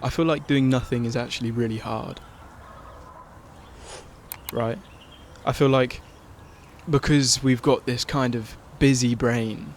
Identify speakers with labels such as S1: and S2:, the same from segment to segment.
S1: I feel like doing nothing is actually really hard, right? I feel like because we've got this kind of busy brain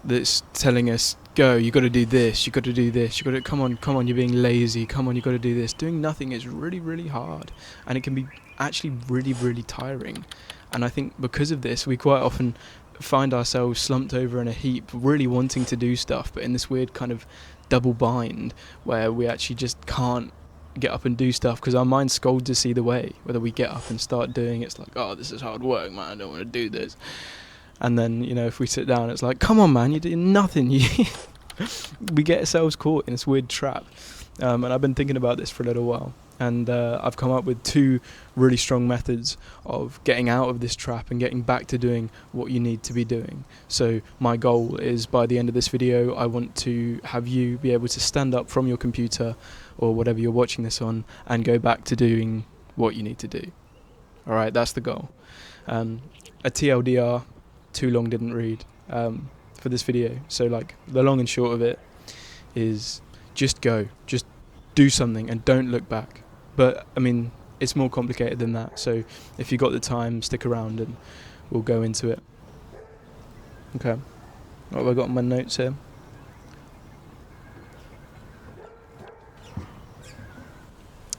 S1: that's telling us, go, you got to do this, you got to do this, you got to, come on, you're being lazy, come on, you got to do this. Doing nothing is really, really hard, and it can be actually really, really tiring. And I think because of this, we quite often find ourselves slumped over in a heap, really wanting to do stuff, but in this weird kind of double bind where we actually just can't get up and do stuff because our mind scolds us either way. Whether we get up and start doing it's like, oh, this is hard work, man, I don't want to do this. And then, if we sit down, it's like, come on, man, you're doing nothing. We get ourselves caught in this weird trap. And I've been thinking about this for a little while. And I've come up with 2 really strong methods of getting out of this trap and getting back to doing what you need to be doing. So my goal is, by the end of this video, I want to have you be able to stand up from your computer or whatever you're watching this on and go back to doing what you need to do. Alright, that's the goal. A TLDR, too long didn't read, for this video. So like the long and short of it is just go, just do something and don't look back. But I mean, it's more complicated than that. So if you got the time, stick around and we'll go into it. Okay, what have I got on my notes here?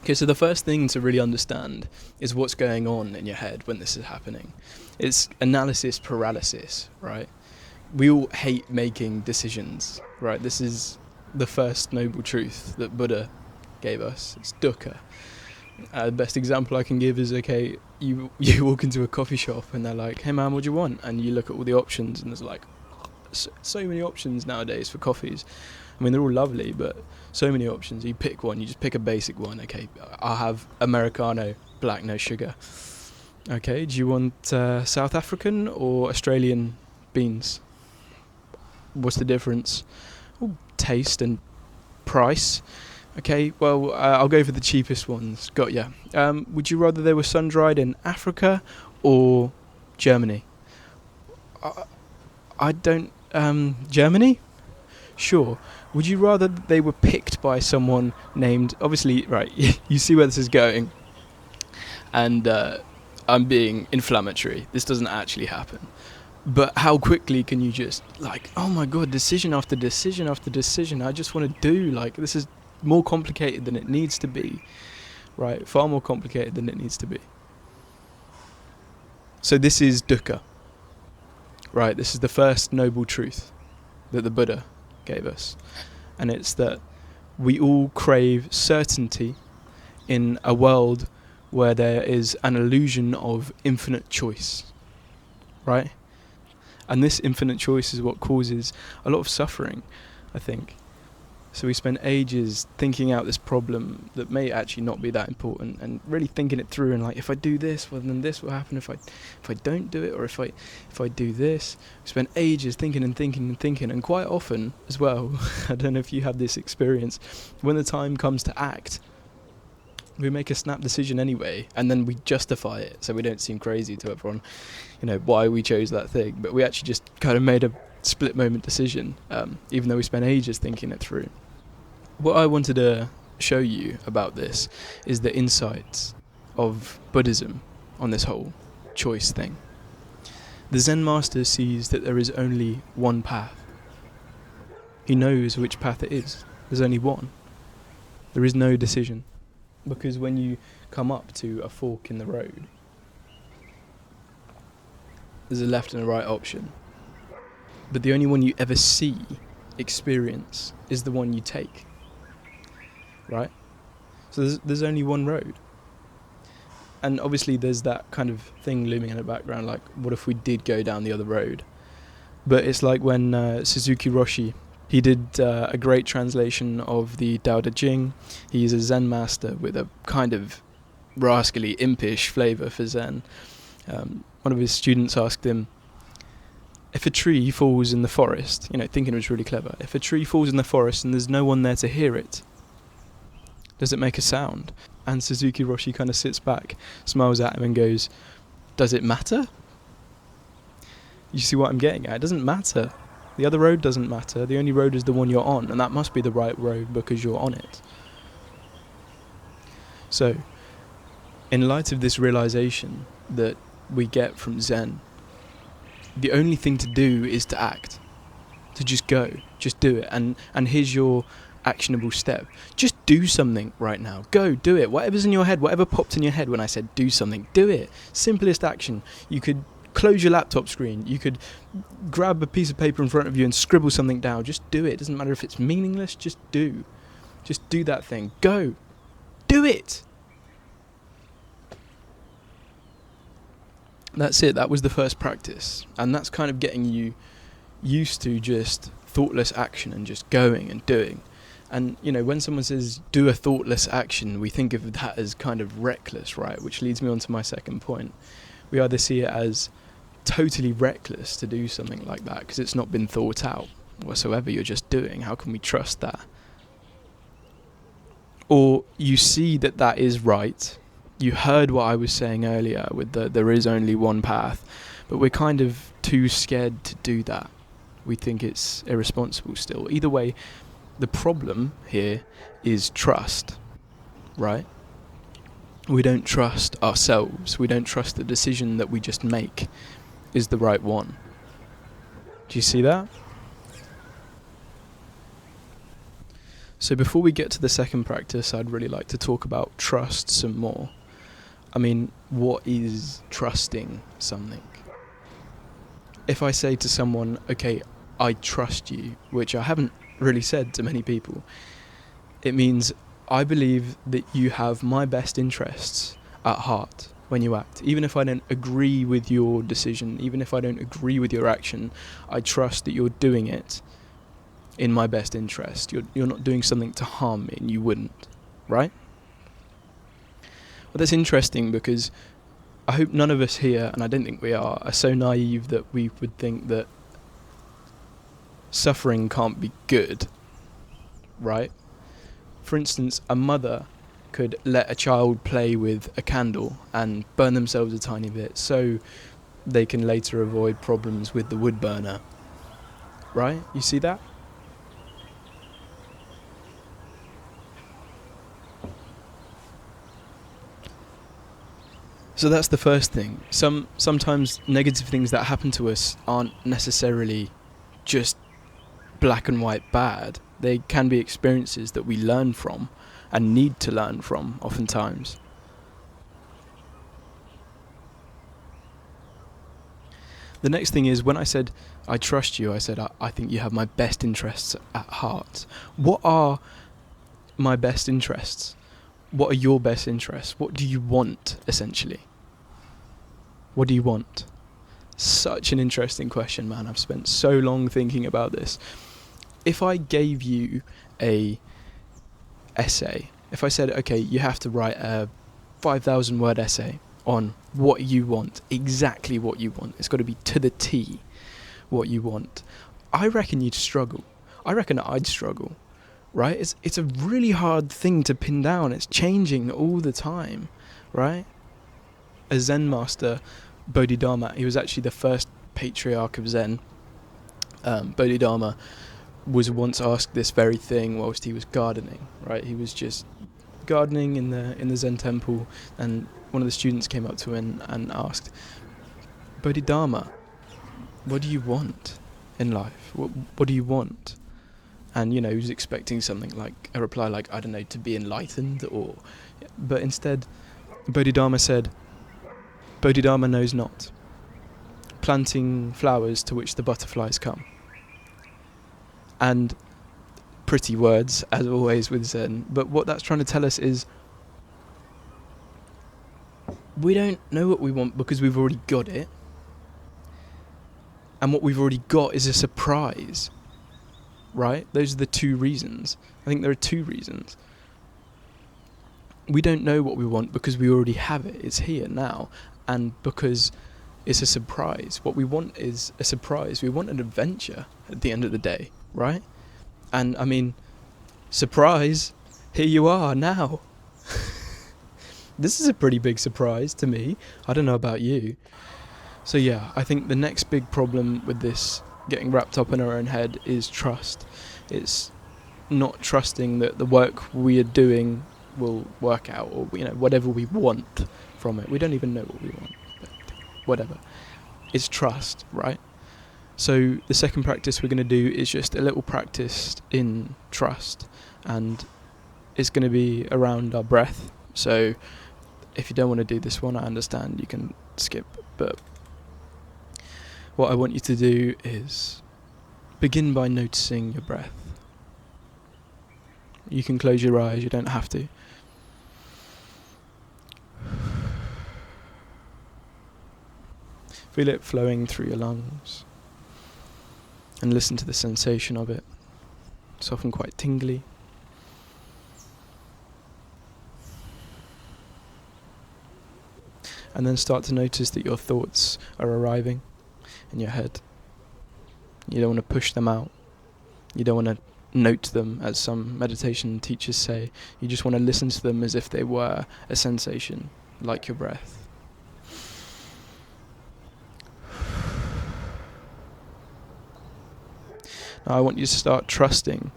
S1: Okay, so the first thing to really understand is what's going on in your head when this is happening. It's analysis paralysis, right? We all hate making decisions, right? This is the first noble truth that Buddha gave us. It's Dukkha. The best example I can give is, okay, you walk into a coffee shop and they're like, hey man, what do you want? And you look at all the options and there's like so many options nowadays for coffees. I mean, they're all lovely, but so many options. You pick one, you just pick a basic one. Okay, I'll have Americano, black, no sugar. Okay, do you want South African or Australian beans? What's the difference? Oh, taste and price. Okay, well, I'll go for the cheapest ones. Got ya. Would you rather they were sun-dried in Africa or Germany? I don't... Germany? Sure. Would you rather they were picked by someone named... Obviously, right, you see where this is going. And I'm being inflammatory. This doesn't actually happen. But how quickly can you just, like, oh my god, decision after decision after decision, I just want to do, like, this is more complicated than it needs to be. Right, far more complicated than it needs to be. So this is Dukkha. Right, this is the first noble truth that the Buddha gave us. And it's that we all crave certainty in a world where there is an illusion of infinite choice. Right? And this infinite choice is what causes a lot of suffering, I think. So we spend ages thinking out this problem that may actually not be that important, and really thinking it through, and like, if I do this, well then this will happen if I don't do it, or if I do this. We spend ages thinking, and quite often as well, I don't know if you have this experience, when the time comes to act, we make a snap decision anyway, and then we justify it so we don't seem crazy to everyone, why we chose that thing. But we actually just kind of made a split moment decision, even though we spent ages thinking it through. What I wanted to show you about this is the insights of Buddhism on this whole choice thing. The Zen master sees that there is only one path. He knows which path it is. There's only one. There is no decision. Because when you come up to a fork in the road, there's a left and a right option. But the only one you ever see, experience, is the one you take. Right? So there's only one road. And obviously there's that kind of thing looming in the background, like, what if we did go down the other road? But it's like when Suzuki Roshi, he did a great translation of the Tao Te Ching. He's a Zen master with a kind of rascally, impish flavour for Zen. One of his students asked him, if a tree falls in the forest, thinking it was really clever, if a tree falls in the forest and there's no one there to hear it, does it make a sound? And Suzuki Roshi kind of sits back, smiles at him and goes, does it matter? You see what I'm getting at? It doesn't matter. The other road doesn't matter. The only road is the one you're on, and that must be the right road because you're on it. So, in light of this realization that we get from Zen, the only thing to do is to act. To just go. Just do it. And here's your actionable step. Just do something right now. Go, do it. Whatever's in your head, whatever popped in your head when I said do something, do it. Simplest action. You could close your laptop screen. You could grab a piece of paper in front of you and scribble something down. Just do it. It doesn't matter if it's meaningless, just do. Just do that thing. Go. Do it. That's it. That was the first practice. And that's kind of getting you used to just thoughtless action and just going and doing. And, you know, when someone says do a thoughtless action, we think of that as kind of reckless, right? Which leads me on to my second point. We either see it as totally reckless to do something like that because it's not been thought out whatsoever. You're just doing. How can we trust that? Or you see that that is right. You heard what I was saying earlier with there is only one path, but we're kind of too scared to do that. We think it's irresponsible still. Either way, the problem here is trust, right? We don't trust ourselves. We don't trust the decision that we just make is the right one. Do you see that? So before we get to the second practice, I'd really like to talk about trust some more. I mean, what is trusting something? If I say to someone, okay, I trust you, which I haven't really said to many people, it means I believe that you have my best interests at heart when you act. Even if I don't agree with your decision, even if I don't agree with your action, I trust that you're doing it in my best interest. You're not doing something to harm me, and you wouldn't, right? Well, that's interesting because I hope none of us here, and I don't think we are so naive that we would think that suffering can't be good, right? For instance, a mother could let a child play with a candle and burn themselves a tiny bit so they can later avoid problems with the wood burner, right? You see that? So that's the first thing. Sometimes negative things that happen to us aren't necessarily just black and white bad. They can be experiences that we learn from and need to learn from oftentimes. The next thing is, when I said I trust you, I said I think you have my best interests at heart. What are my best interests? What are your best interests? What do you want, essentially? What do you want? Such an interesting question, man. I've spent so long thinking about this. If I gave you a essay, if I said, okay, you have to write a 5,000 word essay on what you want, exactly what you want, it's got to be to the T what you want, I reckon you'd struggle. I reckon I'd struggle. Right? It's a really hard thing to pin down. It's changing all the time, right? A Zen master, Bodhidharma, he was actually the first patriarch of Zen. Bodhidharma was once asked this very thing whilst he was gardening, right? He was just gardening in the Zen temple, and one of the students came up to him and asked, Bodhidharma, what do you want in life? What do you want? And, you know, he was expecting something like, a reply like, I don't know, to be enlightened, but instead, Bodhidharma said, Bodhidharma knows not, planting flowers to which the butterflies come. And pretty words, as always with Zen, but what that's trying to tell us is, we don't know what we want because we've already got it, and what we've already got is a surprise. Right? Those are the two reasons. I think there are two reasons. We don't know what we want because we already have it. It's here now. And because it's a surprise. What we want is a surprise. We want an adventure at the end of the day, right? And I mean, surprise, here you are now. This is a pretty big surprise to me. I don't know about you. So yeah, I think the next big problem with this getting wrapped up in our own head is trust. It's not trusting that the work we are doing will work out, or whatever we want from it. We don't even know what we want, but whatever. It's trust, right? So the second practice we're going to do is just a little practice in trust, and it's going to be around our breath. So if you don't want to do this one, I understand, you can skip, but what I want you to do is begin by noticing your breath. You can close your eyes, you don't have to. Feel it flowing through your lungs and listen to the sensation of it. It's often quite tingly. And then start to notice that your thoughts are arriving in your head. You don't want to push them out. You don't want to note them, as some meditation teachers say. You just want to listen to them as if they were a sensation, like your breath. Now I want you to start trusting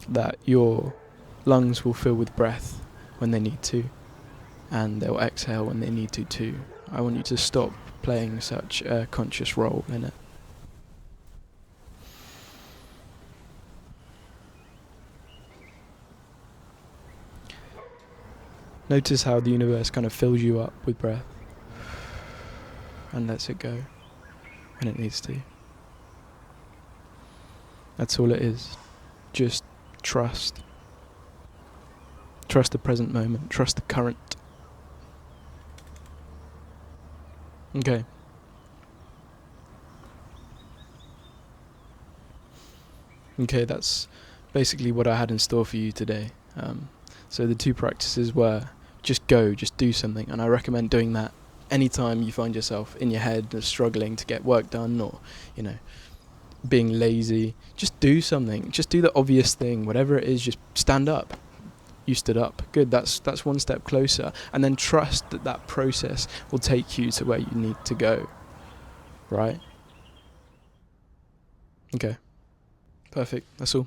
S1: that your lungs will fill with breath when they need to, and they'll exhale when they need to too. I want you to stop playing such a conscious role in it. Notice how the universe kind of fills you up with breath and lets it go when it needs to. That's all it is. Just trust. Trust the present moment. Trust the current. Okay. Okay, that's basically what I had in store for you today. So the two practices were just go, just do something, and I recommend doing that anytime you find yourself in your head struggling to get work done, or being lazy. Just do something. Just do the obvious thing, whatever it is. Just stand up. You stood up. Good. That's one step closer. And then trust that process will take you to where you need to go. Right? Okay. Perfect. That's all.